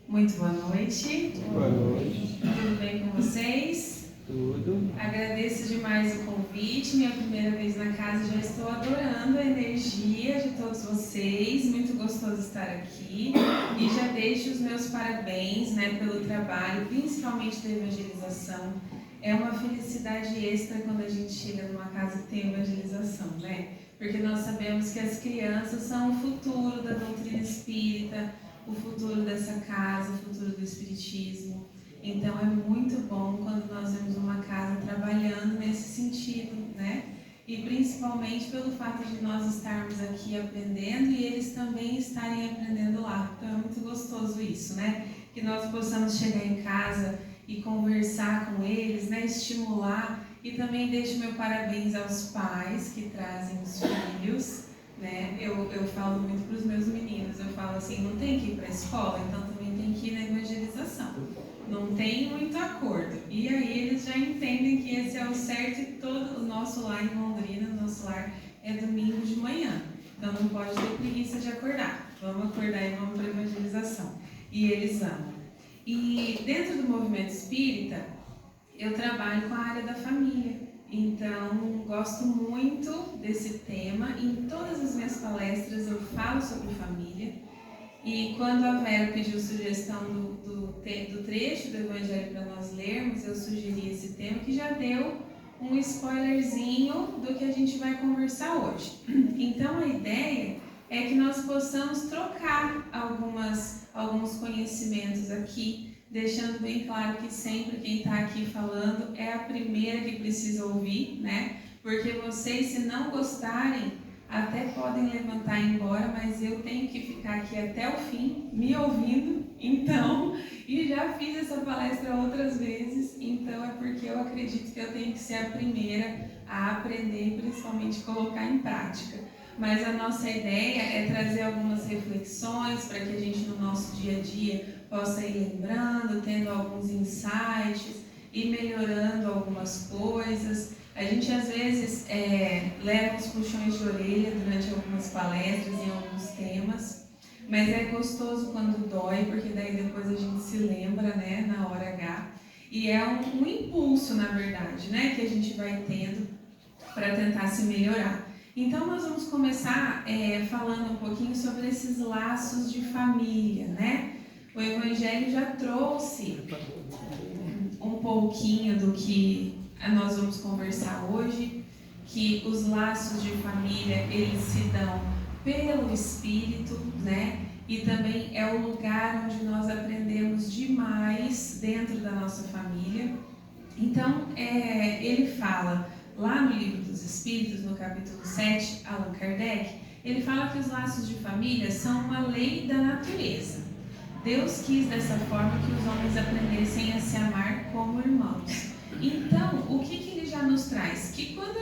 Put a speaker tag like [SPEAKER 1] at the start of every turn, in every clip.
[SPEAKER 1] Muito boa noite.
[SPEAKER 2] Boa noite.
[SPEAKER 1] Tudo bem com vocês?
[SPEAKER 2] Tudo.
[SPEAKER 1] Agradeço demais o convite, minha primeira vez na casa, já estou adorando a energia de todos vocês, muito gostoso estar aqui e já deixo os meus parabéns, pelo trabalho, principalmente da evangelização. É uma felicidade extra quando a gente chega numa casa que tem evangelização, Porque nós sabemos que as crianças são o futuro da doutrina espírita, o futuro dessa casa, o futuro do espiritismo. Então é muito bom quando nós vemos uma casa trabalhando nesse sentido, E principalmente pelo fato de nós estarmos aqui aprendendo e eles também estarem aprendendo lá. Então é muito gostoso isso, Que nós possamos chegar em casa e conversar com eles, estimular. E também deixo meu parabéns aos pais que trazem os filhos, Eu falo muito para os meus meninos, eu falo assim, não tem que ir para a escola, então também tem que ir na evangelização. Não tem muito acordo. E aí eles já entendem que esse é o certo e todo o nosso lar em Londrina, o nosso lar é domingo de manhã. Então não pode ter preguiça de acordar. Vamos acordar e vamos para a evangelização. E eles amam. E dentro do movimento espírita, eu trabalho com a área da família. Então, gosto muito desse tema. Em todas as minhas palestras eu falo sobre família. E quando a Vera pediu sugestão do trecho do Evangelho para nós lermos, eu sugeri esse tema que já deu um spoilerzinho do que a gente vai conversar hoje. Então, a ideia é que nós possamos trocar alguns conhecimentos aqui, deixando bem claro que sempre quem está aqui falando é a primeira que precisa ouvir, Porque vocês, se não gostarem, até podem levantar e ir embora, mas eu tenho que ficar aqui até o fim, me ouvindo, e já fiz essa palestra outras vezes, então é porque eu acredito que eu tenho que ser a primeira a aprender e principalmente colocar em prática. Mas a nossa ideia é trazer algumas reflexões para que a gente no nosso dia a dia possa ir lembrando, tendo alguns insights e melhorando algumas coisas. A gente às vezes leva uns puxões de orelha durante algumas palestras em alguns temas, mas é gostoso quando dói, porque daí depois a gente se lembra, na hora H. E é um impulso, na verdade, que a gente vai tendo para tentar se melhorar. Então nós vamos começar falando um pouquinho sobre esses laços de família, O Evangelho já trouxe um pouquinho do que nós vamos conversar hoje, que os laços de família, eles se dão pelo Espírito, E também é o lugar onde nós aprendemos demais dentro da nossa família. Então, ele fala, lá no Livro dos Espíritos, no capítulo 7, Allan Kardec, ele fala que os laços de família são uma lei da natureza. Deus quis dessa forma que os homens aprendessem a se amar como irmãos. Então, o que ele já nos traz? Que quando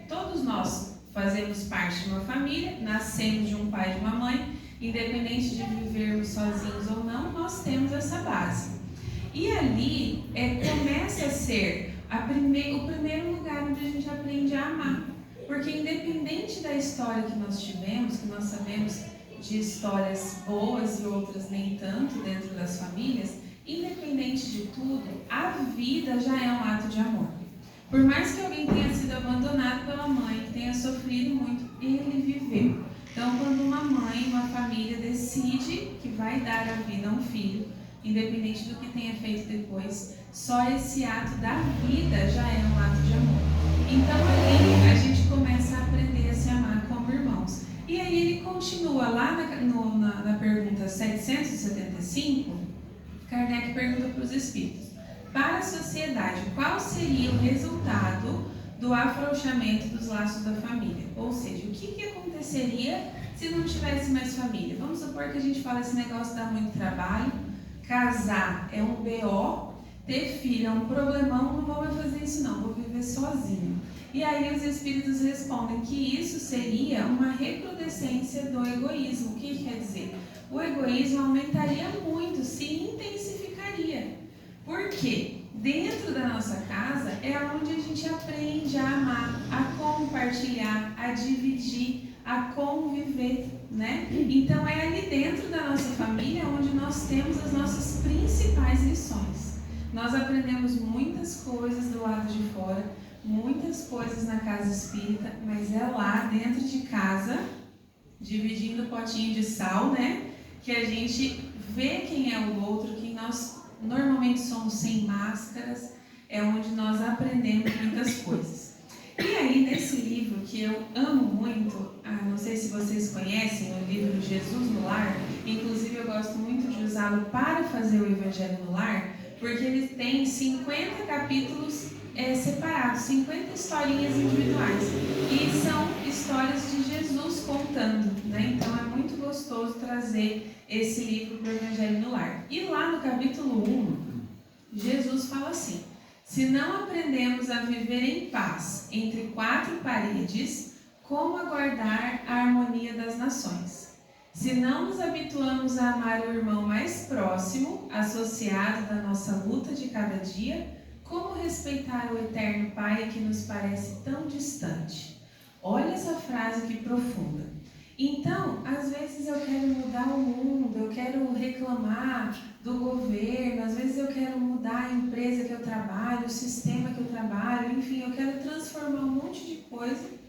[SPEAKER 1] todos nós fazemos parte de uma família, nascemos de um pai e de uma mãe, independente de vivermos sozinhos ou não, nós temos essa base. E ali começa a ser o primeiro lugar onde a gente aprende a amar. Porque independente da história que nós tivemos, que nós sabemos de histórias boas e outras nem tanto dentro das famílias, independente de tudo, a vida já é um ato de amor. Por mais que alguém tenha sido abandonado pela mãe, que tenha sofrido muito, ele viveu. Então, quando uma mãe, uma família decide que vai dar a vida a um filho, independente do que tenha feito depois, só esse ato da vida já é um ato de amor. Então, ali a gente começa a aprender a se amar como irmãos. E aí ele continua lá na pergunta 775, Kardec pergunta para os espíritos: para a sociedade, qual seria o resultado do afrouxamento dos laços da família? Ou seja, o que aconteceria se não tivesse mais família? Vamos supor que a gente fala esse negócio dá muito trabalho, casar é um BO, ter filho é um problemão, não vou mais fazer isso não, vou viver sozinho. E aí os espíritos respondem que isso seria uma recrudescência do egoísmo. O que quer dizer? O egoísmo aumentaria muito, se intensificaria. Por quê? Dentro da nossa casa é onde a gente aprende a amar, a compartilhar, a dividir, a conviver. viver, né? Então é ali dentro da nossa família onde nós temos as nossas principais lições. Nós aprendemos muitas coisas do lado de fora, muitas coisas na casa espírita, mas é lá dentro de casa, dividindo o potinho de sal, né? Que a gente vê quem é o outro, quem nós normalmente somos sem máscaras, é onde nós aprendemos muitas coisas. E aí, nesse livro que eu amo muito, não sei se vocês conhecem, o livro Jesus no Lar, inclusive eu gosto muito de usá-lo para fazer o Evangelho no Lar, porque ele tem 50 capítulos separados, 50 historinhas individuais, e são histórias de Jesus contando, né? Então é muito gostoso trazer esse livro para o Evangelho no Lar. E lá no capítulo 1, Jesus fala assim: se não aprendemos a viver em paz entre quatro paredes, como aguardar a harmonia das nações? Se não nos habituamos a amar o irmão mais próximo, associado da nossa luta de cada dia, como respeitar o eterno Pai que nos parece tão distante? Olha essa frase que profunda. Então, às vezes eu quero mudar o mundo, eu quero reclamar do governo, às vezes eu quero mudar a empresa que eu trabalho, o sistema que eu trabalho, enfim, eu quero transformar um monte de coisa,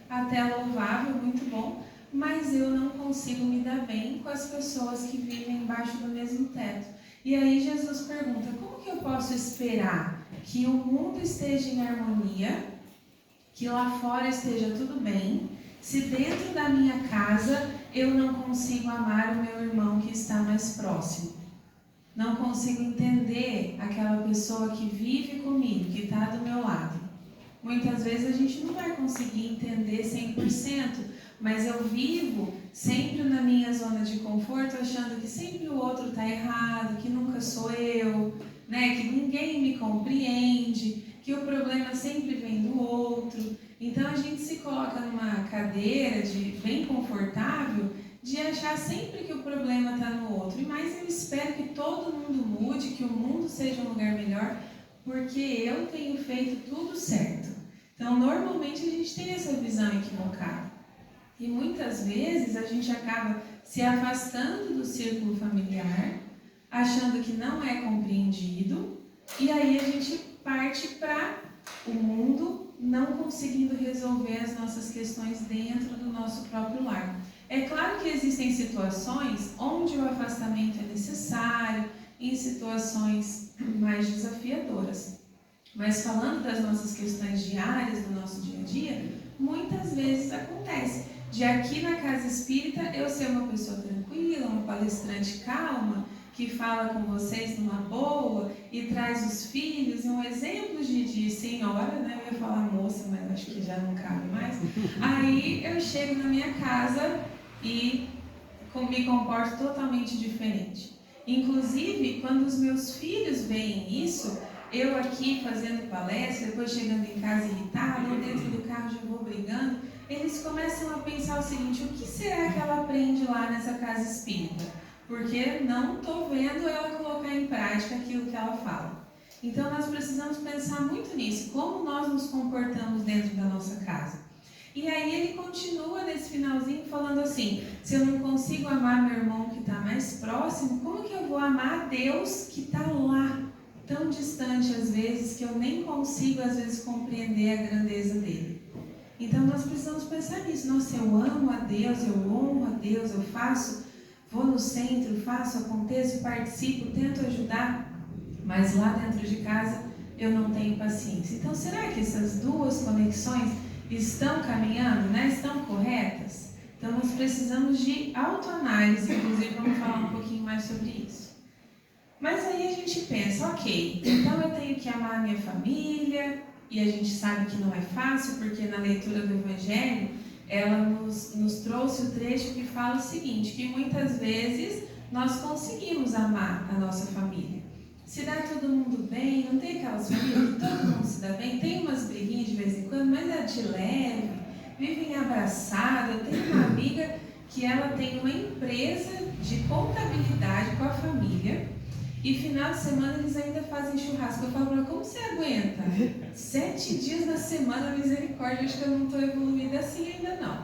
[SPEAKER 1] até louvável, muito bom, mas eu não consigo me dar bem com as pessoas que vivem embaixo do mesmo teto. E aí Jesus pergunta: como que eu posso esperar que o mundo esteja em harmonia, que lá fora esteja tudo bem, se dentro da minha casa eu não consigo amar o meu irmão que está mais próximo? Não consigo entender aquela pessoa que vive comigo, que está do meu lado. Muitas vezes a gente não vai conseguir entender 100%, mas eu vivo sempre na minha zona de conforto, achando que sempre o outro está errado, que nunca sou eu, né? Que ninguém me compreende, que o problema sempre vem do outro. Então a gente se coloca numa cadeira bem confortável de achar sempre que o problema está no outro. Mas eu espero que todo mundo mude, que o mundo seja um lugar melhor, porque eu tenho feito tudo certo. Então normalmente a gente tem essa visão equivocada. E muitas vezes a gente acaba se afastando do círculo familiar, achando que não é compreendido, e aí a gente parte para o mundo, não conseguindo resolver as nossas questões dentro do nosso próprio lar. É claro que existem situações onde o afastamento é necessário, em situações mais desafiadoras. Mas falando das nossas questões diárias, do nosso dia a dia, muitas vezes acontece de aqui na casa espírita eu ser uma pessoa tranquila, uma palestrante calma, que fala com vocês numa boa e traz os filhos, um exemplo de senhora, né? Eu ia falar moça, mas acho que já não cabe mais. Aí eu chego na minha casa e me comporto totalmente diferente. Inclusive, quando os meus filhos veem isso, eu aqui fazendo palestra, depois chegando em casa irritada, ou dentro do carro já vou brigando, eles começam a pensar o seguinte: o que será que ela aprende lá nessa casa espírita? Porque não estou vendo ela colocar em prática aquilo que ela fala. Então nós precisamos pensar muito nisso, como nós nos comportamos dentro da nossa casa. E aí ele continua nesse finalzinho falando assim: se eu não consigo amar meu irmão que está mais próximo, como que eu vou amar a Deus que está lá, tão distante às vezes, que eu nem consigo às vezes compreender a grandeza dele? Então nós precisamos pensar nisso. Nossa, eu amo a Deus, eu honro a Deus, eu faço, vou no centro, faço, aconteço, participo, tento ajudar, mas lá dentro de casa eu não tenho paciência. Então será que essas duas conexões estão caminhando, né? Estão corretas? Então nós precisamos de autoanálise, inclusive vamos falar um pouquinho mais sobre isso. Mas aí a gente pensa, ok, então eu tenho que amar a minha família, e a gente sabe que não é fácil, porque na leitura do Evangelho, ela nos trouxe o trecho que fala o seguinte, que muitas vezes nós conseguimos amar a nossa família. Se dá todo mundo bem, não tem aquelas famílias que todo mundo se dá bem, tem umas briguinhas de vez em quando, mas é de leve, vivem abraçados. Eu tenho uma amiga que ela tem uma empresa de contabilidade com a família, e final de semana eles ainda fazem churrasco. Eu falo para ela: como você aguenta? 7 dias na semana, misericórdia, acho que eu não estou evoluída assim ainda não.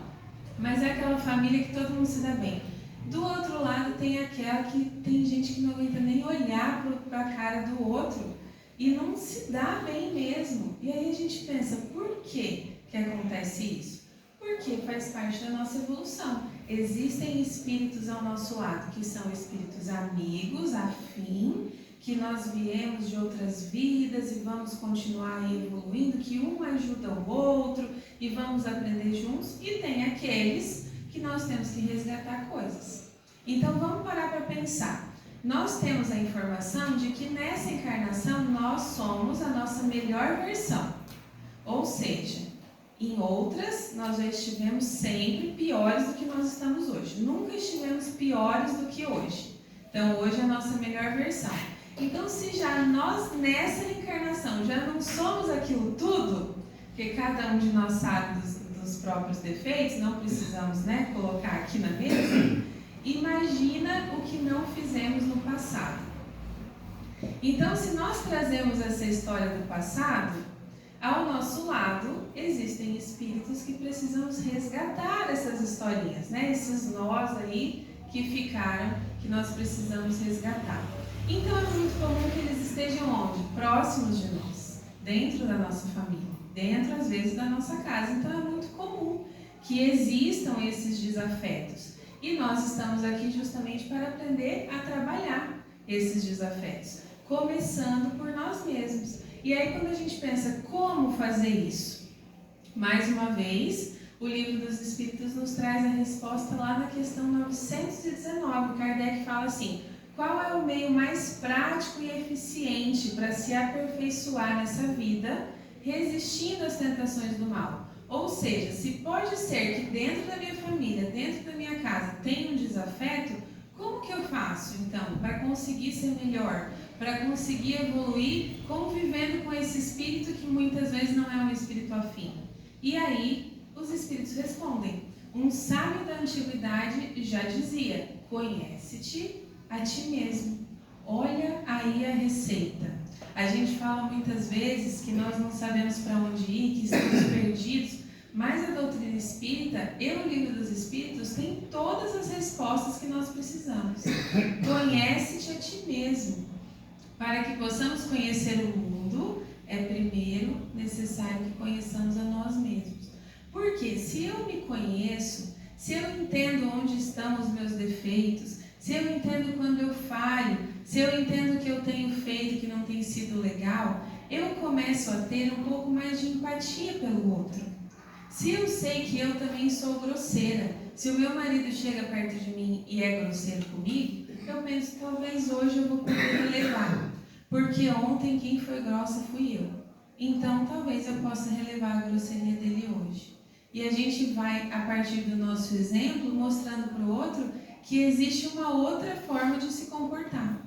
[SPEAKER 1] mas é aquela família que todo mundo se dá bem. Do outro lado tem aquela que tem gente que não aguenta nem olhar para a cara do outro e não se dá bem mesmo. E aí a gente pensa, por que acontece isso? Porque faz parte da nossa evolução. Existem espíritos ao nosso lado, que são espíritos amigos, afim, que nós viemos de outras vidas e vamos continuar evoluindo, que um ajuda o outro e vamos aprender juntos. E tem aqueles que nós temos que resgatar coisas. Então vamos parar para pensar. Nós temos a informação de que nessa encarnação nós somos a nossa melhor versão. Ou seja, em outras nós já estivemos sempre piores do que nós estamos hoje. Nunca estivemos piores do que hoje. Então hoje é a nossa melhor versão. Então se já nós nessa encarnação já não somos aquilo tudo, porque cada um de nós sabe dos próprios defeitos, não precisamos, colocar aqui na mesa, imagina o que não fizemos no passado. Então se nós trazemos essa história do passado, ao nosso lado existem espíritos que precisamos resgatar essas historinhas, esses nós aí que ficaram, que nós precisamos resgatar. Então é muito comum que eles estejam onde? Próximos de nós, dentro da nossa família, dentro às vezes da nossa casa. Então é muito comum que existam esses desafetos. E nós estamos aqui justamente para aprender a trabalhar esses desafetos, começando por nós mesmos. E aí quando a gente pensa como fazer isso, mais uma vez, o Livro dos Espíritos nos traz a resposta lá na questão 919. Kardec fala assim: qual é o meio mais prático e eficiente para se aperfeiçoar nessa vida, resistindo às tentações do mal? Ou seja, se pode ser que dentro da minha família, dentro da minha casa, tenha um desafeto, como que eu faço então para conseguir ser melhor, para conseguir evoluir convivendo com esse espírito que muitas vezes não é um espírito afim? E aí os espíritos respondem. Um sábio da antiguidade já dizia: conhece-te a ti mesmo. Olha aí a receita. A gente fala muitas vezes que nós não sabemos para onde ir, que estamos perdidos, mas a doutrina espírita e o Livro dos Espíritos tem todas as respostas que nós precisamos. Conhece-te a ti mesmo. Para que possamos conhecer o mundo, é primeiro necessário que conheçamos a nós mesmos. Porque se eu me conheço, se eu entendo onde estão os meus defeitos, se eu entendo quando eu falho, se eu entendo o que eu tenho feito que não tem sido legal, eu começo a ter um pouco mais de empatia pelo outro. Se eu sei que eu também sou grosseira, se o meu marido chega perto de mim e é grosseiro comigo, eu penso, talvez hoje eu vou poder relevar, porque ontem quem foi grossa fui eu. Então talvez eu possa relevar a grosseria dele hoje. E a gente vai, a partir do nosso exemplo, mostrando para o outro que existe uma outra forma de se comportar.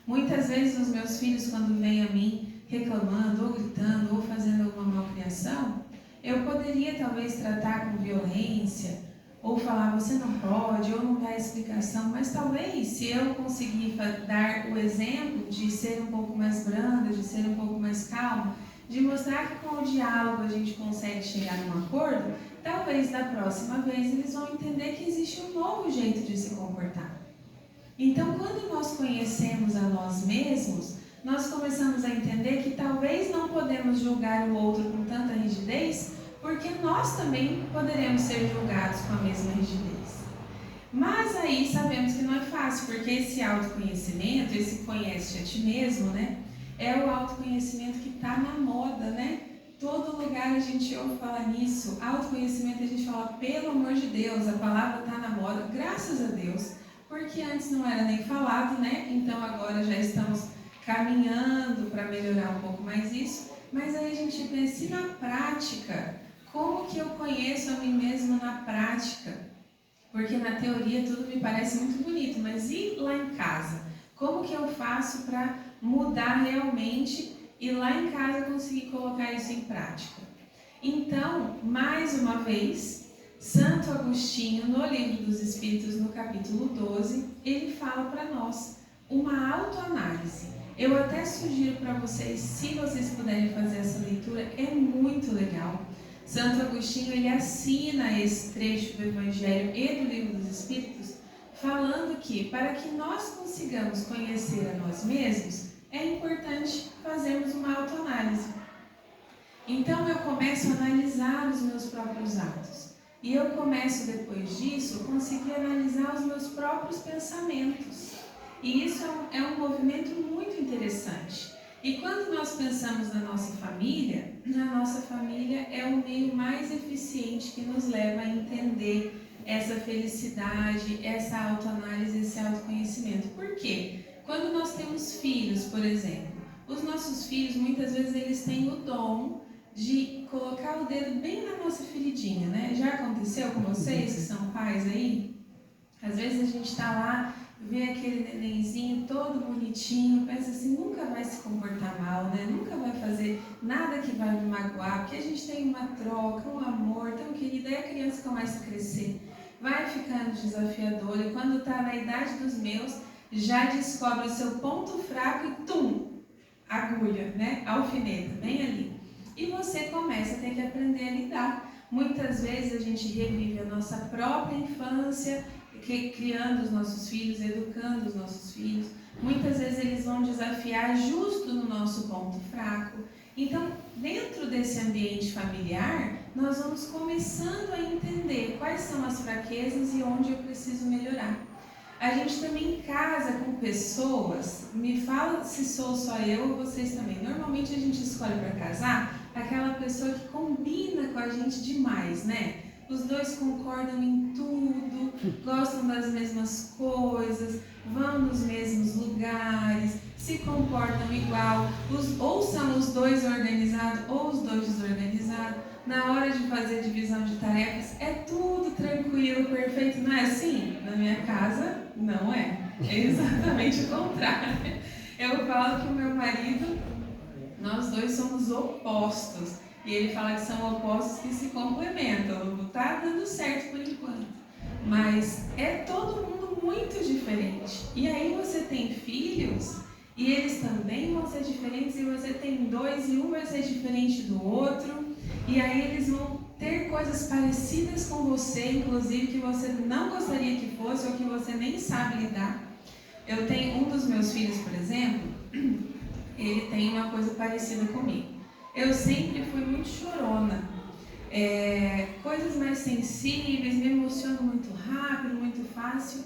[SPEAKER 1] Muitas vezes os meus filhos, quando vêm a mim reclamando, ou gritando, ou fazendo alguma malcriação, eu poderia talvez tratar com violência, ou falar, você não pode, ou não dar explicação, mas talvez se eu conseguir dar o exemplo de ser um pouco mais branda, de ser um pouco mais calma, de mostrar que com o diálogo a gente consegue chegar num acordo, talvez da próxima vez eles vão entender que existe um novo jeito de se comportar. Então, quando nós conhecemos a nós mesmos, nós começamos a entender que talvez não podemos julgar o outro com tanta rigidez, porque nós também poderemos ser julgados com a mesma rigidez. Mas aí sabemos que não é fácil, porque esse autoconhecimento, esse conhece a ti mesmo, é o autoconhecimento que está na moda, Todo lugar a gente ouve falar nisso. Autoconhecimento a gente fala, pelo amor de Deus, a palavra está na moda, graças a Deus, porque antes não era nem falado, Então agora já estamos caminhando para melhorar um pouco mais isso. Mas aí a gente pensa, e na prática? Como que eu conheço a mim mesma na prática? Porque na teoria tudo me parece muito bonito, mas e lá em casa? Como que eu faço para mudar realmente e lá em casa conseguir colocar isso em prática? Então, mais uma vez, Santo Agostinho, no Livro dos Espíritos, no capítulo 12, ele fala para nós uma autoanálise. Eu até sugiro para vocês, se vocês puderem fazer essa leitura, é muito legal. Santo Agostinho, ele assina esse trecho do Evangelho e do Livro dos Espíritos, falando que para que nós consigamos conhecer a nós mesmos, é importante fazermos uma autoanálise. Então eu começo a analisar os meus próprios atos. E eu começo, depois disso, a conseguir analisar os meus próprios pensamentos. E isso é um movimento muito interessante. E quando nós pensamos na nossa família é o meio mais eficiente que nos leva a entender essa felicidade, essa autoanálise, esse autoconhecimento. Por quê? Quando nós temos filhos, por exemplo, os nossos filhos, muitas vezes, eles têm o dom de colocar o dedo bem na nossa feridinha, né? Já aconteceu com vocês que são pais aí? Às vezes a gente está lá, vê aquele nenenzinho todo bonitinho, pensa assim, nunca vai se comportar mal, né? Nunca vai fazer nada que vai me magoar, porque a gente tem uma troca, um amor tão querido, aí a criança começa a crescer, vai ficando desafiador, e quando está na idade dos meus, já descobre o seu ponto fraco e tum, agulha, né? Alfineta, bem ali. E você começa a ter que aprender a lidar. Muitas vezes a gente revive a nossa própria infância, criando os nossos filhos, educando os nossos filhos. Muitas vezes eles vão desafiar justo no nosso ponto fraco. Então, dentro desse ambiente familiar, nós vamos começando a entender quais são as fraquezas e onde eu preciso melhorar. A gente também casa com pessoas, me fala se sou só eu ou vocês também. Normalmente a gente escolhe para casar aquela pessoa que combina com a gente demais, né? Os dois concordam em tudo, gostam das mesmas coisas, vão nos mesmos lugares, se comportam igual, ou são os dois organizados ou os dois desorganizados. Na hora de fazer divisão de tarefas, é tudo tranquilo, perfeito. Não é assim? Na minha casa, não é. É exatamente o contrário. Eu falo que o meu marido, nós dois somos opostos. E ele fala que são opostos que se complementam. Não está dando certo por enquanto. Mas é todo mundo muito diferente. E aí você tem filhos e eles também vão ser diferentes. E você tem dois e um vai ser diferente do outro. E aí eles vão ter coisas parecidas com você, inclusive que você não gostaria que fosse ou que você nem sabe lidar. Eu tenho um dos meus filhos, por exemplo, ele tem uma coisa parecida comigo. Eu sempre fui muito chorona, coisas mais sensíveis, me emociono muito rápido, muito fácil.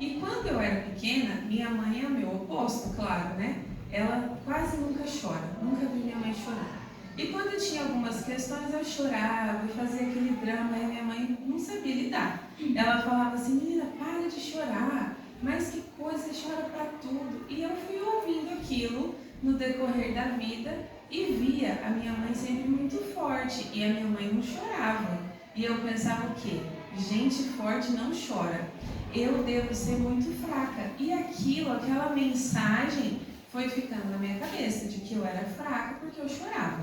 [SPEAKER 1] E quando eu era pequena, minha mãe é o meu oposto, claro, né? Ela quase nunca chora, nunca vi minha mãe chorar. E quando eu tinha algumas questões, eu chorava, eu fazia aquele drama, e minha mãe não sabia lidar. Ela falava assim, menina, para de chorar, mas que coisa, você chora pra tudo. E eu fui ouvindo aquilo no decorrer da vida e via a minha mãe sempre muito forte, e a minha mãe não chorava. E eu pensava o quê? Gente forte não chora. Eu devo ser muito fraca. E aquela mensagem foi ficando na minha cabeça, de que eu era fraca porque eu chorava.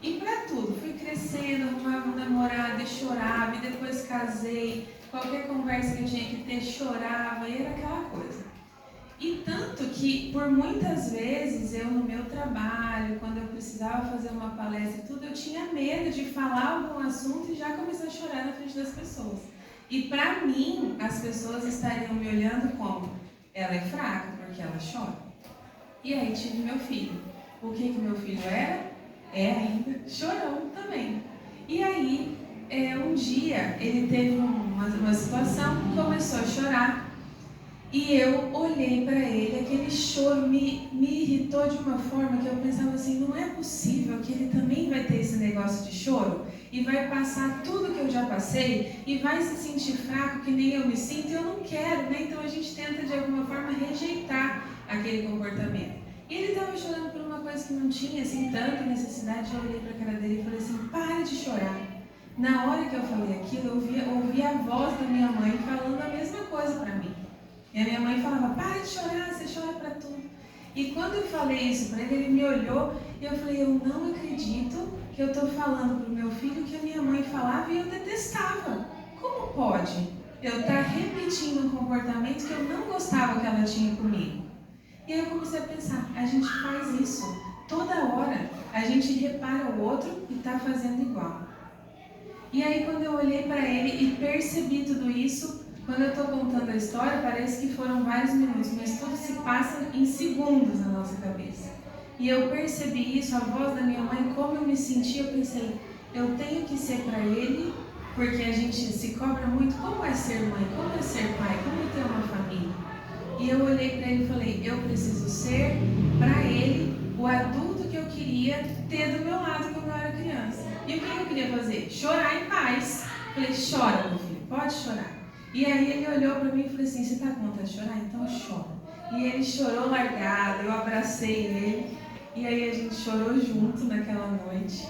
[SPEAKER 1] E pra tudo, fui crescendo, arrumava um namorado e chorava, e depois casei, qualquer conversa que eu tinha que ter, chorava, e era aquela coisa. E tanto que, por muitas vezes, eu no meu trabalho, quando eu precisava fazer uma palestra e tudo, eu tinha medo de falar algum assunto e já começar a chorar na frente das pessoas. E pra mim, as pessoas estariam me olhando como, ela é fraca porque ela chora. E aí tive meu filho. O que meu filho era? É ainda chorão também. E aí, um dia, ele teve uma situação, começou a chorar. E eu olhei para ele, aquele choro me irritou de uma forma que eu pensava assim, não é possível que ele também vai ter esse negócio de choro e vai passar tudo que eu já passei e vai se sentir fraco que nem eu me sinto e eu não quero, né? Então a gente tenta de alguma forma rejeitar aquele comportamento. E ele estava chorando por uma coisa que não tinha assim tanta necessidade. Eu olhei para a cara dele e falei assim, para de chorar. Na hora que eu falei aquilo, eu ouvi a voz da minha mãe falando a mesma coisa para mim. E a minha mãe falava, para de chorar, você chora para tudo. E quando eu falei isso para ele, ele me olhou e eu falei, eu não acredito que eu estou falando para o meu filho que a minha mãe falava e eu detestava. Como pode eu estar repetindo um comportamento que eu não gostava que ela tinha comigo? E aí eu comecei a pensar, a gente faz isso toda hora. A gente repara o outro e está fazendo igual. E aí quando eu olhei para ele e percebi tudo isso, quando eu estou contando a história, parece que foram vários minutos, mas tudo se passa em segundos na nossa cabeça. E eu percebi isso, a voz da minha mãe, como eu me senti, eu pensei, eu tenho que ser para ele, porque a gente se cobra muito, como é ser mãe, como é ser pai, como é ter uma família. E eu olhei para ele e falei, eu preciso ser para ele o adulto que eu queria ter do meu lado quando eu era criança. E o que eu queria fazer? Chorar em paz. Falei, chora, meu filho, pode chorar. E aí ele olhou para mim e falou assim, você está com vontade de chorar? Então chora. E ele chorou largado, eu abracei ele. E aí a gente chorou junto naquela noite.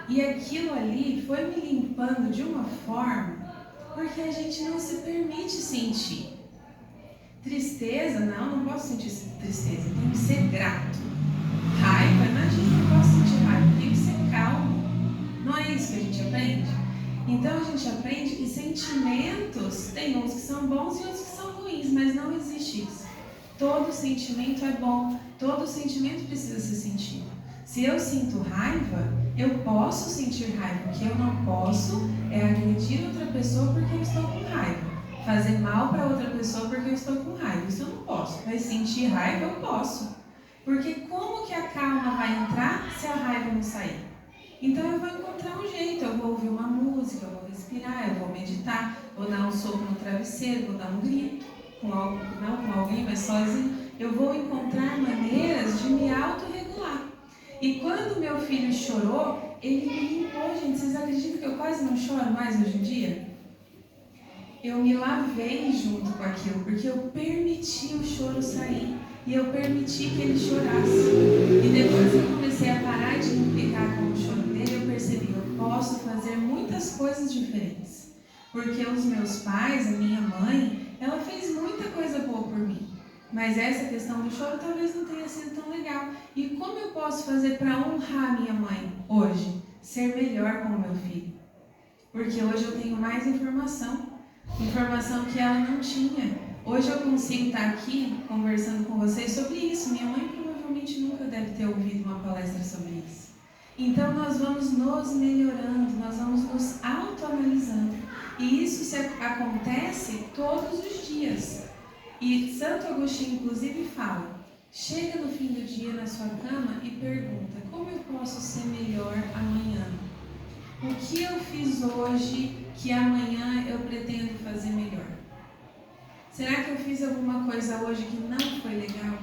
[SPEAKER 1] E aquilo ali foi me limpando de uma forma, porque a gente não se permite sentir. Tristeza, não posso sentir tristeza, eu tenho que ser grato. Raiva, imagina, não posso sentir raiva, eu tenho que ser calmo. Não é isso que a gente aprende? Então a gente aprende que sentimentos, tem uns que são bons e outros que são ruins, mas não existe isso. Todo sentimento é bom, todo sentimento precisa ser sentido. Se eu sinto raiva, eu posso sentir raiva. O que eu não posso é agredir outra pessoa porque eu estou com raiva. Fazer mal para outra pessoa porque eu estou com raiva. Isso eu não posso. Mas sentir raiva eu posso. Porque como que a calma vai entrar se a raiva não sair? Então eu vou encontrar um jeito. Eu vou ouvir uma música, eu vou respirar, eu vou meditar, vou dar um soco no travesseiro, vou dar um grito. Não com alguém, mas sozinho. Eu vou encontrar maneiras de me autorregular. E quando meu filho chorou, ele me limpou, gente. Vocês acreditam que eu quase não choro mais hoje em dia? Eu me lavei junto com aquilo, porque eu permiti o choro sair. E eu permiti que ele chorasse. E depois que eu comecei a parar de me implicar com o choro dele, eu percebi que eu posso fazer muitas coisas diferentes. Porque os meus pais, a minha mãe, ela fez muita coisa boa por mim. Mas essa questão do choro talvez não tenha sido tão legal. E como eu posso fazer para honrar minha mãe hoje? Ser melhor com o meu filho. Porque hoje eu tenho mais informação que ela não tinha. Hoje eu consigo estar aqui conversando com vocês sobre isso. Minha mãe provavelmente nunca deve ter ouvido uma palestra sobre isso. Então nós vamos nos melhorando, nós vamos nos autoanalisando. E isso acontece todos os dias. E Santo Agostinho, inclusive, fala, chega no fim do dia na sua cama e pergunta, como eu posso ser melhor amanhã? O que eu fiz hoje que amanhã eu pretendo fazer melhor? Será que eu fiz alguma coisa hoje que não foi legal?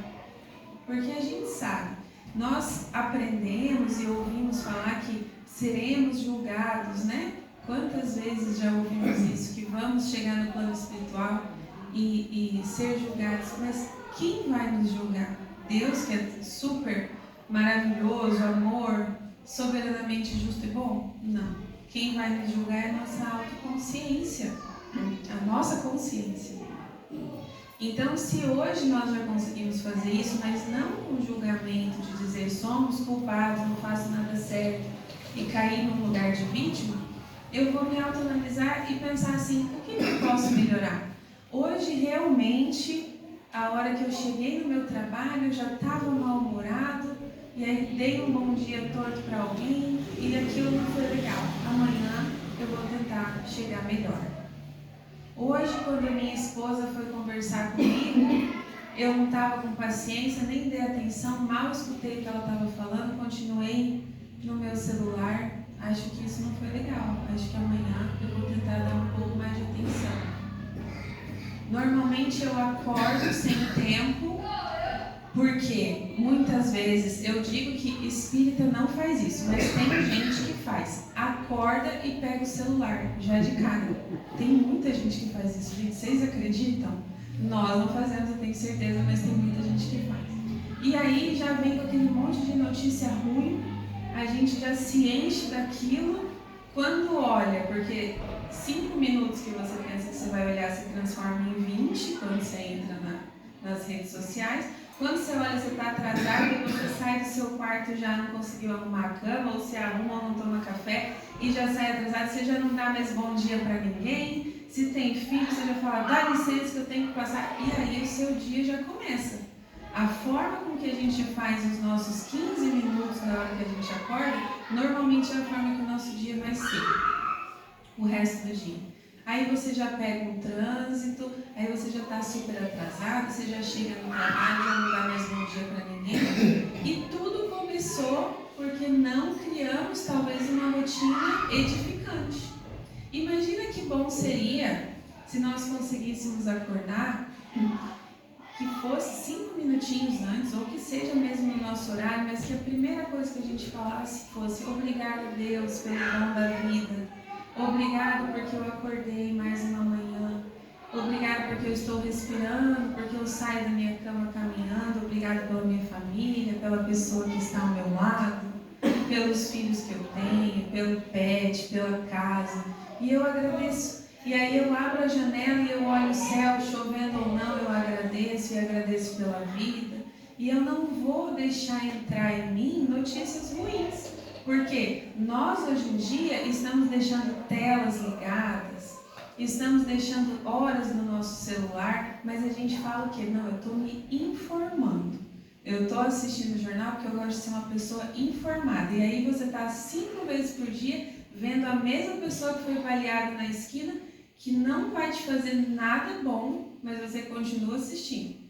[SPEAKER 1] Porque a gente sabe, nós aprendemos e ouvimos falar que seremos julgados, né? Quantas vezes já ouvimos isso, que vamos chegar no plano espiritual e ser julgados, mas quem vai nos julgar? Deus, que é super maravilhoso, amor, soberanamente justo e bom? Não. Quem vai nos julgar é a nossa autoconsciência, a nossa consciência. Então, se hoje nós já conseguimos fazer isso, mas não com julgamento de dizer somos culpados, não faço nada certo e cair num lugar de vítima, eu vou me autoanalisar e pensar assim, o que eu posso melhorar? Hoje, realmente, a hora que eu cheguei no meu trabalho, eu já estava mal-humorado, e aí dei um bom dia torto para alguém, e aquilo não foi legal. Amanhã eu vou tentar chegar melhor. Hoje, quando a minha esposa foi conversar comigo, eu não estava com paciência, nem dei atenção, mal escutei o que ela estava falando, continuei no meu celular. Acho que isso não foi legal. Acho que amanhã eu vou tentar dar um pouco mais de atenção. Normalmente eu acordo sem tempo, porque muitas vezes eu digo que espírita não faz isso, mas tem gente que faz. Acorda e pega o celular, já de cara. Tem muita gente que faz isso, gente. Vocês acreditam? Nós não fazemos, eu tenho certeza, mas tem muita gente que faz. E aí já vem com aquele monte de notícia ruim, a gente já se enche daquilo. Quando olha, porque 5 minutos que você pensa que você vai olhar se transforma em 20 quando você entra nas redes sociais. Quando você olha, você está atrasado e você sai do seu quarto e já não conseguiu arrumar a cama, ou se arruma ou não toma café e já sai atrasado, você já não dá mais bom dia para ninguém. Se tem filho, você já fala, dá licença que eu tenho que passar. E aí o seu dia já começa. A forma com que a gente faz os nossos 15 minutos na hora que a gente acorda, normalmente é a forma que o nosso dia vai ser. o resto do dia. Aí você já pega um trânsito, aí você já está super atrasado, você já chega no trabalho, já não dá mais bom dia para ninguém. E tudo começou porque não criamos talvez uma rotina edificante. Imagina que bom seria se nós conseguíssemos acordar, que fosse 5 minutinhos antes, ou que seja mesmo no nosso horário, mas que a primeira coisa que a gente falasse fosse: obrigado, Deus, pelo dom da vida. Obrigado porque eu acordei mais uma manhã. Obrigado porque eu estou respirando, porque eu saio da minha cama caminhando. Obrigado pela minha família, pela pessoa que está ao meu lado, pelos filhos que eu tenho, pelo pet, pela casa. E eu agradeço. E aí eu abro a janela e eu olho o céu, chovendo ou não, eu agradeço e agradeço pela vida. E eu não vou deixar entrar em mim notícias ruins. Porque nós hoje em dia estamos deixando telas ligadas, estamos deixando horas no nosso celular, mas a gente fala o quê? Não, eu estou me informando. Eu estou assistindo o jornal porque eu gosto de ser uma pessoa informada. E aí você está 5 vezes por dia vendo a mesma pessoa que foi avaliada na esquina, que não vai te fazer nada bom, mas você continua assistindo.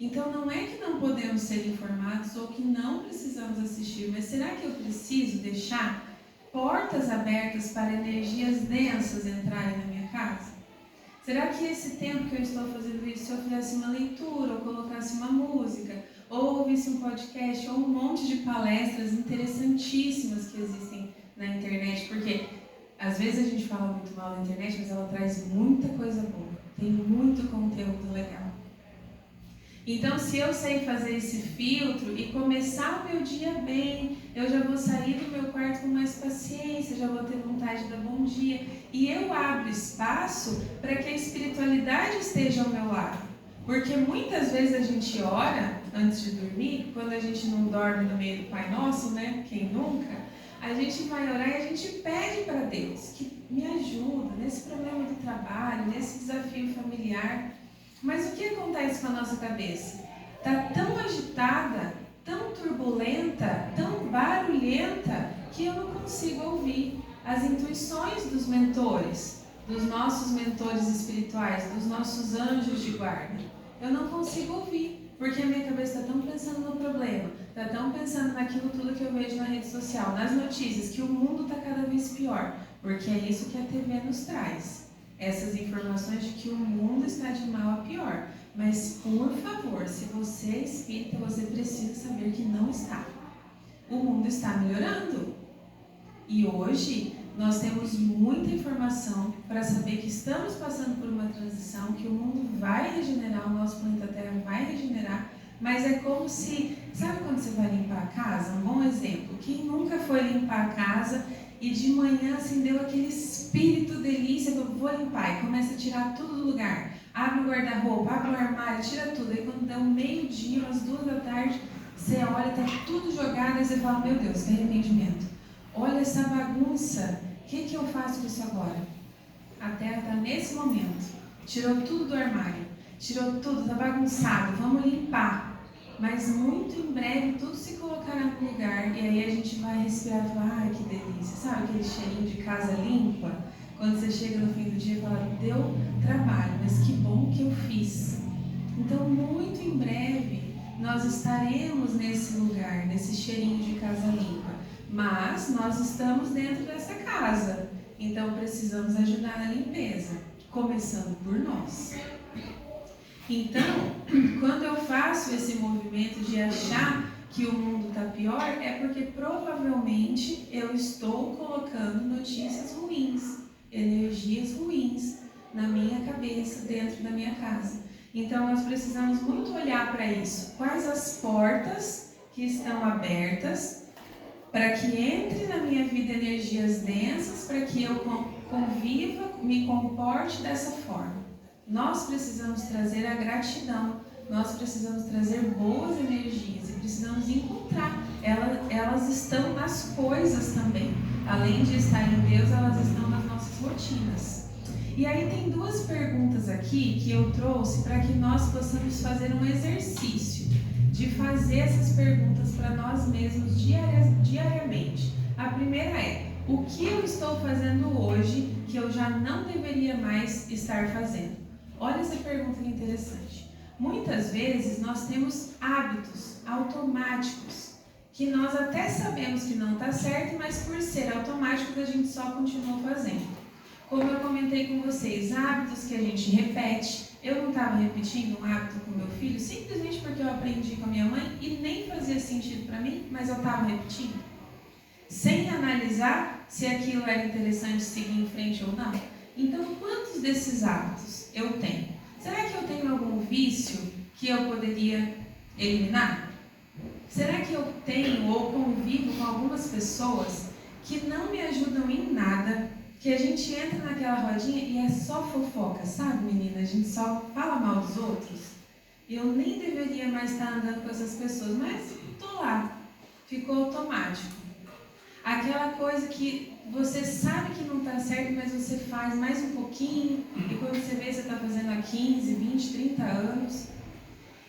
[SPEAKER 1] Então não é que não podemos ser informados ou que não precisamos assistir, mas será que eu preciso deixar portas abertas para energias densas entrarem na minha casa? Será que esse tempo que eu estou fazendo isso, se eu fizesse uma leitura, ou colocasse uma música, ou ouvisse um podcast, ou um monte de palestras interessantíssimas que existem na internet, porque às vezes a gente fala muito mal da internet, mas ela traz muita coisa boa, tem muito conteúdo legal. Então, se eu sei fazer esse filtro e começar o meu dia bem, eu já vou sair do meu quarto com mais paciência, já vou ter vontade de dar bom dia. E eu abro espaço para que a espiritualidade esteja ao meu lado. Porque muitas vezes a gente ora antes de dormir, quando a gente não dorme no meio do Pai Nosso, né? Quem nunca? A gente vai orar e a gente pede para Deus que me ajuda nesse problema do trabalho, nesse desafio familiar. Mas o que acontece com a nossa cabeça? Está tão agitada, tão turbulenta, tão barulhenta, que eu não consigo ouvir as intuições dos mentores, dos nossos mentores espirituais, dos nossos anjos de guarda. Eu não consigo ouvir, porque a minha cabeça está tão pensando no problema, está tão pensando naquilo tudo que eu vejo na rede social, nas notícias, que o mundo está cada vez pior, porque é isso que a TV nos traz. Essas informações de que o mundo está de mal a pior. Mas, por favor, se você é espírita, você precisa saber que não está. O mundo está melhorando. E hoje, nós temos muita informação para saber que estamos passando por uma transição, que o mundo vai regenerar, o nosso planeta Terra vai regenerar, mas é como se... Sabe quando você vai limpar a casa? Um bom exemplo. Quem nunca foi limpar a casa e de manhã acendeu aquele espírito delícia do vou limpar e começa a tirar tudo do lugar, abre o guarda-roupa, abre o armário, tira tudo, aí quando dá um meio-dia, umas 2 da tarde, você olha, tá tudo jogado, e você fala: meu Deus, que arrependimento, olha essa bagunça, o que eu faço com isso agora? A Terra está nesse momento, tirou tudo do armário, tirou tudo, está bagunçado, vamos limpar. Mas muito em breve tudo se colocará no lugar e aí a gente vai respirar e falar: ai, que delícia, sabe aquele cheirinho de casa limpa? Quando você chega no fim do dia e fala: deu trabalho, mas que bom que eu fiz. Então, muito em breve nós estaremos nesse lugar, nesse cheirinho de casa limpa, mas nós estamos dentro dessa casa, então precisamos ajudar na limpeza, começando por nós. Então, quando eu faço esse movimento de achar que o mundo está pior, é porque provavelmente eu estou colocando notícias ruins, energias ruins na minha cabeça, dentro da minha casa. Então, nós precisamos muito olhar para isso. Quais as portas que estão abertas para que entre na minha vida energias densas, para que eu conviva, me comporte dessa forma. Nós precisamos trazer a gratidão, nós precisamos trazer boas energias e precisamos encontrar. Elas estão nas coisas também. Além de estar em Deus, elas estão nas nossas rotinas. E aí tem 2 perguntas aqui que eu trouxe para que nós possamos fazer um exercício de fazer essas perguntas para nós mesmos diariamente. A primeira é: O que eu estou fazendo hoje que eu já não deveria mais estar fazendo? Olha essa pergunta que interessante. Muitas vezes nós temos hábitos automáticos que nós até sabemos que não está certo, mas por ser automático a gente só continua fazendo. Como eu comentei com vocês, hábitos que a gente repete. Eu não estava repetindo um hábito com meu filho simplesmente porque eu aprendi com a minha mãe e nem fazia sentido para mim, mas eu estava repetindo, sem analisar se aquilo era interessante seguir em frente ou não. Então, quantos desses hábitos eu tenho? Será que eu tenho algum vício que eu poderia eliminar? Será que eu tenho ou convivo com algumas pessoas que não me ajudam em nada, que a gente entra naquela rodinha e é só fofoca, sabe, menina? A gente só fala mal dos outros. Eu nem deveria mais estar andando com essas pessoas, mas estou lá. Ficou automático. Aquela coisa que você sabe que não está certo, mas você faz mais um pouquinho, e quando você vê, você está fazendo há 15, 20, 30 anos.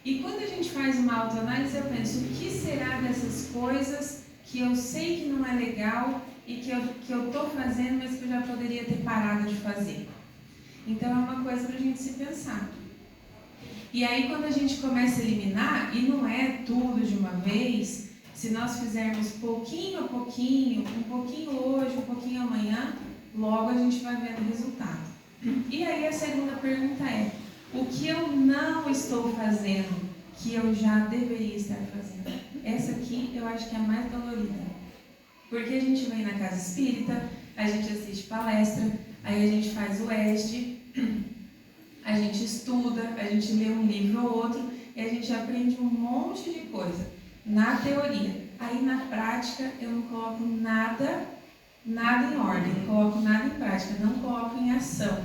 [SPEAKER 1] E quando a gente faz uma autoanálise, eu penso, o que será dessas coisas que eu sei que não é legal e que eu estou fazendo, mas que eu já poderia ter parado de fazer? Então é uma coisa para a gente se pensar. E aí quando a gente começa a eliminar, e não é tudo de uma vez, se nós fizermos pouquinho a pouquinho, um pouquinho hoje, um pouquinho amanhã, logo a gente vai vendo o resultado. E aí a segunda pergunta é, o que eu não estou fazendo que eu já deveria estar fazendo? Essa aqui eu acho que é a mais dolorida. Porque a gente vem na casa espírita, a gente assiste palestra, aí a gente faz o ESD, a gente estuda, a gente lê um livro ou outro e a gente aprende um monte de coisa na teoria. Aí na prática eu não coloco nada em ordem, não coloco nada em prática, não coloco em ação.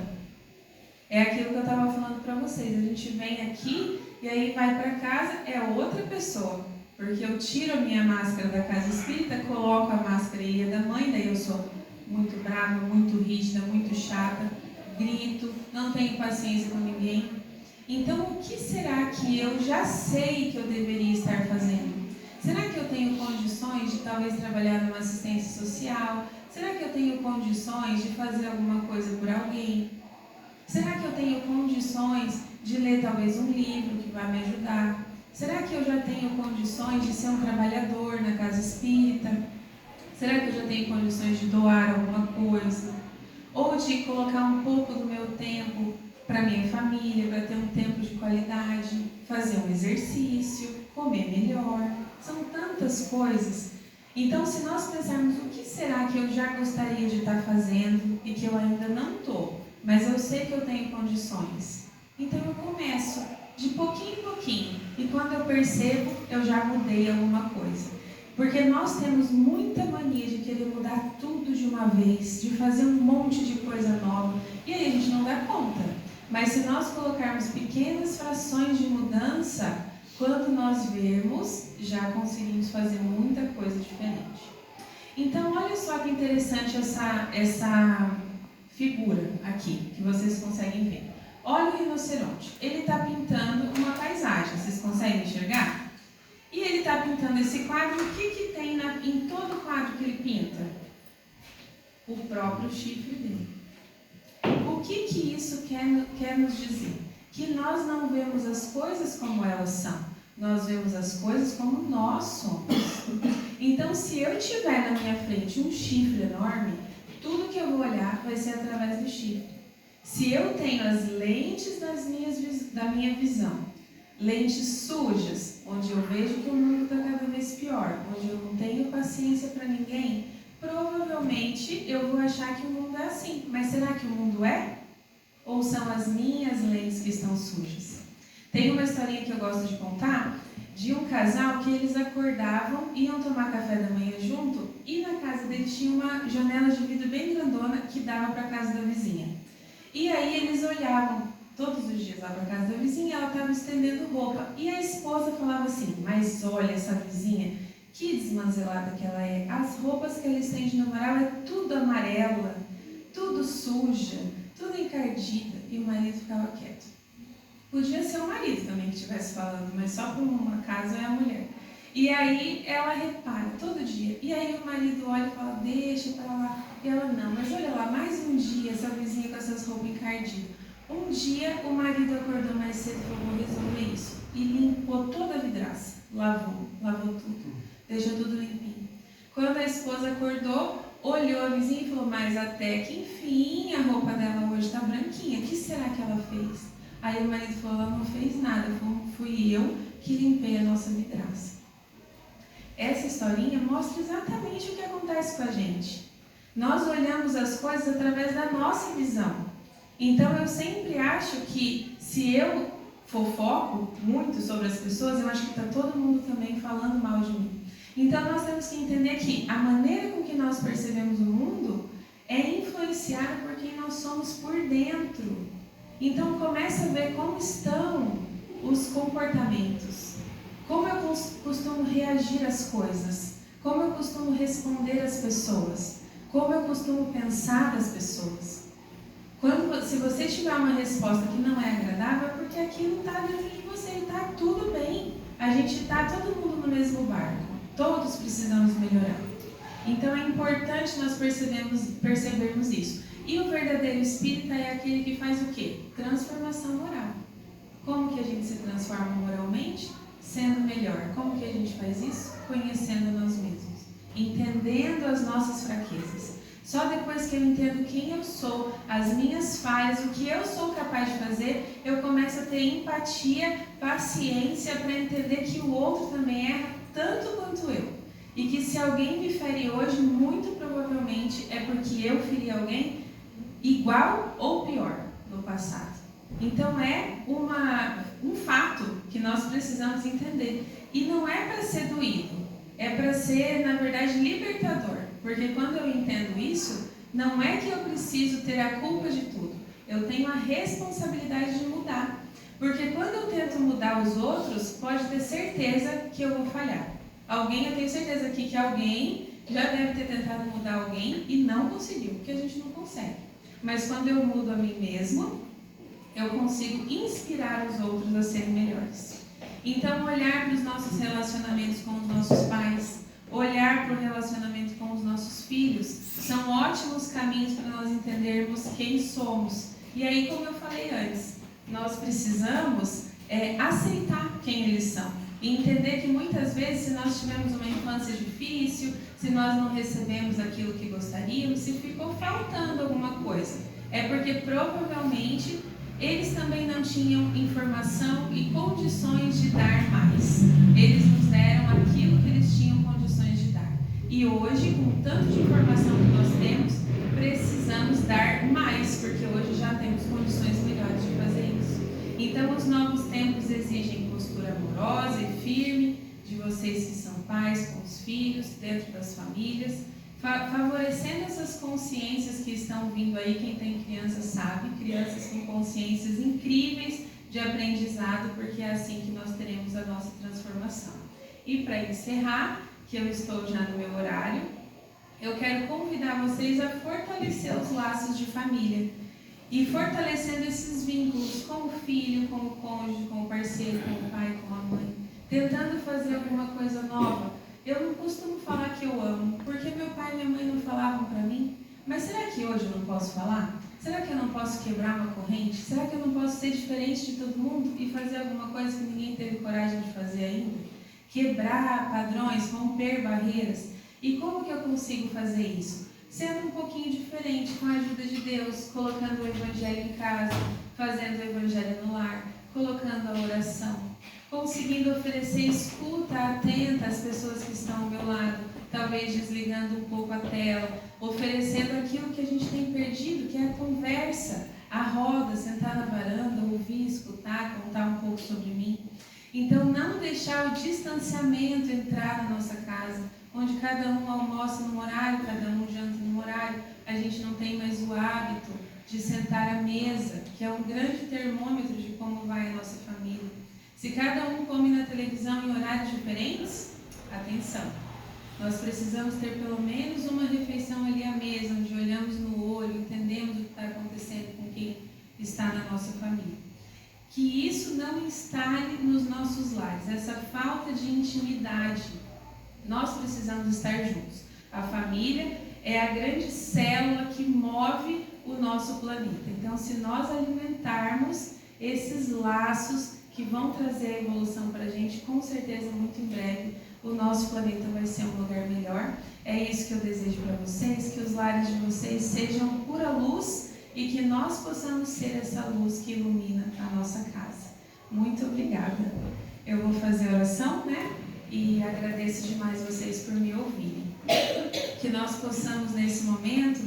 [SPEAKER 1] É aquilo que eu estava falando para vocês, a gente vem aqui e aí vai para casa, é outra pessoa. Porque eu tiro a minha máscara da casa espírita, coloco a máscara e da mãe, daí eu sou muito brava, muito rígida, muito chata, grito, não tenho paciência com ninguém. Então, o que será que eu já sei que eu deveria estar fazendo? Será que eu tenho condições de talvez trabalhar numa assistência social? Será que eu tenho condições de fazer alguma coisa por alguém? Será que eu tenho condições de ler talvez um livro que vai me ajudar? Será que eu já tenho condições de ser um trabalhador na casa espírita? Será que eu já tenho condições de doar alguma coisa? Ou de colocar um pouco do meu tempo para minha família, para ter um tempo de qualidade, fazer um exercício, comer melhor? São tantas coisas. Então, se nós pensarmos o que será que eu já gostaria de estar fazendo e que eu ainda não estou, mas eu sei que eu tenho condições, então eu começo de pouquinho em pouquinho, e quando eu percebo, eu já mudei alguma coisa. Porque nós temos muita mania de querer mudar tudo de uma vez, de fazer um monte de coisa nova, e aí a gente não dá conta. Mas se nós colocarmos pequenas frações de mudança, quando nós vermos, já conseguimos fazer muita coisa diferente. Então, olha só que interessante essa figura aqui, que vocês conseguem ver. Olha o rinoceronte. Ele está pintando uma paisagem. Vocês conseguem enxergar? E ele está pintando esse quadro. O que tem em todo quadro que ele pinta? O próprio chifre dele. O que isso quer nos dizer? Que nós não vemos as coisas como elas são. Nós vemos as coisas como nós somos. Então, se eu tiver na minha frente um chifre enorme, tudo que eu vou olhar vai ser através do chifre. Se eu tenho as lentes da minha visão, lentes sujas, onde eu vejo que o mundo está cada vez pior, onde eu não tenho paciência para ninguém, provavelmente eu vou achar que o mundo é assim. Mas será que o mundo é? Ou são as minhas lentes que estão sujas? Tem uma historinha que eu gosto de contar, de um casal que eles acordavam, iam tomar café da manhã junto, e na casa deles tinha uma janela de vidro bem grandona que dava para a casa da vizinha. E aí eles olhavam todos os dias lá para a casa da vizinha, ela estava estendendo roupa. E a esposa falava assim, mas olha essa vizinha, que desmanzelada que ela é. As roupas que ela estende no varal é tudo amarela, tudo suja, tudo encardida. E o marido ficava quieto. Podia ser o marido também que estivesse falando, mas só por uma casa é a mulher. E aí ela repara todo dia. E aí o marido olha e fala, deixa para lá. E ela, não, mas olha lá, mais um dia, essa vizinha com essas roupas encardidas. Um dia o marido acordou mais cedo e falou, vou resolver isso. E limpou toda a vidraça, lavou tudo, deixou tudo limpinho. Quando a esposa acordou, olhou a vizinha e falou, mas até que enfim, a roupa dela hoje está branquinha, o que será que ela fez? Aí o marido falou, ela não fez nada, fui eu que limpei a nossa vidraça. Essa historinha mostra exatamente o que acontece com a gente. Nós olhamos as coisas através da nossa visão. Então eu sempre acho que se eu fofoco muito sobre as pessoas, eu acho que está todo mundo também falando mal de mim. Então nós temos que entender que a maneira com que nós percebemos o mundo é influenciada por quem nós somos por dentro. Então comece a ver como estão os comportamentos, como eu costumo reagir às coisas, como eu costumo responder às pessoas, como eu costumo pensar das pessoas. Se você tiver uma resposta que não é agradável, é porque aquilo está dentro de você e está tudo bem. A gente está todo mundo no mesmo barco. Todos precisamos melhorar. Então é importante nós percebermos isso. E o verdadeiro espírita é aquele que faz o quê? Transformação moral. Como que a gente se transforma moralmente? Sendo melhor. Como que a gente faz isso? Conhecendo nós mesmos. Entendendo as nossas fraquezas. Só depois que eu entendo quem eu sou, as minhas falhas, o que eu sou capaz de fazer, eu começo a ter empatia, paciência para entender que o outro também erra tanto quanto eu. E que se alguém me fere hoje, muito provavelmente é porque eu feri alguém igual ou pior no passado. Então é um fato que nós precisamos entender. E não é para ser doído, é para ser, na verdade, libertador. Porque quando eu entendo isso, não é que eu preciso ter a culpa de tudo. Eu tenho a responsabilidade de mudar. Porque quando eu tento mudar os outros, pode ter certeza que eu vou falhar. Eu tenho certeza aqui que alguém já deve ter tentado mudar alguém e não conseguiu, porque a gente não consegue. Mas quando eu mudo a mim mesmo, eu consigo inspirar os outros a serem melhores. Então, olhar para os nossos relacionamentos com os nossos pais, olhar para o relacionamento com os nossos filhos, são ótimos caminhos para nós entendermos quem somos. E aí, como eu falei antes, nós precisamos aceitar quem eles são. E entender que muitas vezes, se nós tivemos uma infância difícil, se nós não recebemos aquilo que gostaríamos, se ficou faltando alguma coisa, é porque provavelmente eles também não tinham informação e condições de dar mais. Eles nos deram aquilo que eles tinham condições de dar. E hoje, com tanto de informação que nós temos, precisamos dar mais, porque hoje já temos condições melhores de fazer isso. Então, os novos tempos exigem postura amorosa e firme de vocês que são pais com os filhos, dentro das famílias, favorecendo essas consciências que estão vindo aí. Quem tem crianças sabe, crianças com consciências incríveis de aprendizado, porque é assim que nós teremos a nossa transformação. E para encerrar, que eu estou já no meu horário, eu quero convidar vocês a fortalecer os laços de família. E fortalecendo esses vínculos com o filho, com o cônjuge, com o parceiro, com o pai, com a mãe. Tentando fazer alguma coisa nova. Eu não costumo falar que eu amo, porque meu pai e minha mãe não falavam para mim. Mas será que hoje eu não posso falar? Será que eu não posso quebrar uma corrente? Será que eu não posso ser diferente de todo mundo e fazer alguma coisa que ninguém teve coragem de fazer ainda? Quebrar padrões, romper barreiras. E como que eu consigo fazer isso? Sendo um pouquinho diferente, com a ajuda de Deus, colocando o Evangelho em casa, fazendo o Evangelho no lar, colocando a oração, conseguindo oferecer escuta atenta às pessoas que estão ao meu lado, talvez desligando um pouco a tela, oferecendo aquilo que a gente tem perdido, que é a conversa, a roda, sentar na varanda, ouvir, escutar, contar um pouco sobre mim. Então, não deixar o distanciamento entrar na nossa casa, onde cada um almoça num horário, cada um janta num horário, a gente não tem mais o hábito de sentar à mesa, que é um grande termômetro de como vai a nossa família. Se cada um come na televisão em horários diferentes, atenção, nós precisamos ter pelo menos uma refeição ali à mesa, onde olhamos no olho, entendemos o que está acontecendo com quem está na nossa família. Que isso não instale nos nossos lares, essa falta de intimidade. Nós precisamos estar juntos. A família é a grande célula que move o nosso planeta. Então, se nós alimentarmos esses laços que vão trazer a evolução para a gente, com certeza, muito em breve, o nosso planeta vai ser um lugar melhor. É isso que eu desejo para vocês, que os lares de vocês sejam pura luz e que nós possamos ser essa luz que ilumina a nossa casa. Muito obrigada. Eu vou fazer a oração, né? E agradeço demais vocês por me ouvirem. Que nós possamos, nesse momento,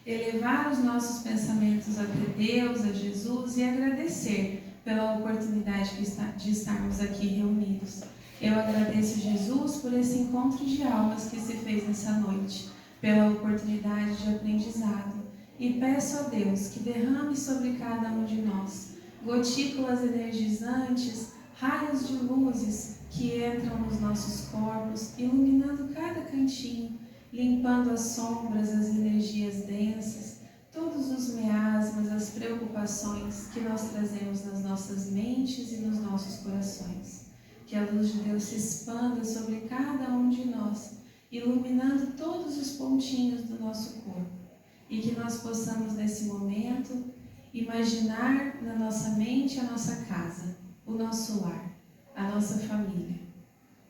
[SPEAKER 1] elevar os nossos pensamentos até Deus, a Jesus, e agradecer pela oportunidade de estarmos aqui reunidos. Eu agradeço, Jesus, por esse encontro de almas que se fez nessa noite, pela oportunidade de aprendizado. E peço a Deus que derrame sobre cada um de nós gotículas energizantes, raios de luzes que entram nos nossos corpos, iluminando cada cantinho, limpando as sombras, as energias densas, todos os miasmas, as preocupações que nós trazemos nas nossas mentes e nos nossos corações. Que a luz de Deus se expanda sobre cada um de nós, iluminando todos os pontinhos do nosso corpo. E que nós possamos, nesse momento, imaginar na nossa mente a nossa casa, o nosso lar, a nossa família.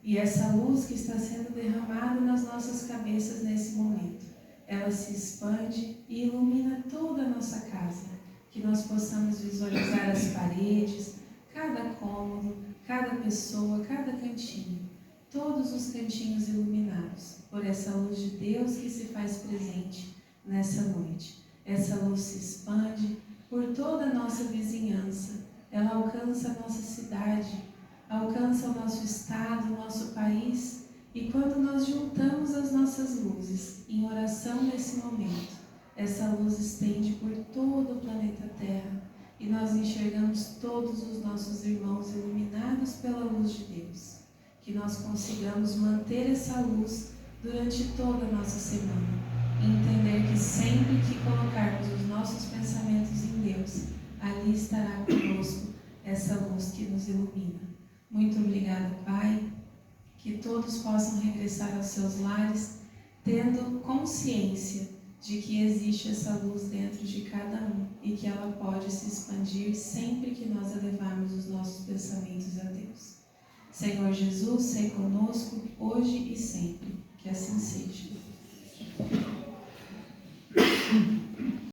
[SPEAKER 1] E essa luz que está sendo derramada nas nossas cabeças nesse momento, ela se expande e ilumina toda a nossa casa. Que nós possamos visualizar as paredes, cada cômodo, cada pessoa, cada cantinho, todos os cantinhos iluminados por essa luz de Deus que se faz presente nessa noite. Essa luz se expande por toda a nossa vizinhança, ela alcança a nossa cidade, alcança o nosso estado, o nosso país, e quando nós juntamos as nossas luzes em oração nesse momento, essa luz estende por todo o planeta Terra e nós enxergamos todos os nossos irmãos iluminados pela luz de Deus. Que nós consigamos manter essa luz durante toda a nossa semana e entender que sempre que colocarmos os nossos pensamentos em Deus, ali estará conosco essa luz que nos ilumina. Muito obrigada, Pai, que todos possam regressar aos seus lares, tendo consciência de que existe essa luz dentro de cada um e que ela pode se expandir sempre que nós elevarmos os nossos pensamentos a Deus. Senhor Jesus, sei conosco, hoje e sempre. Que assim seja.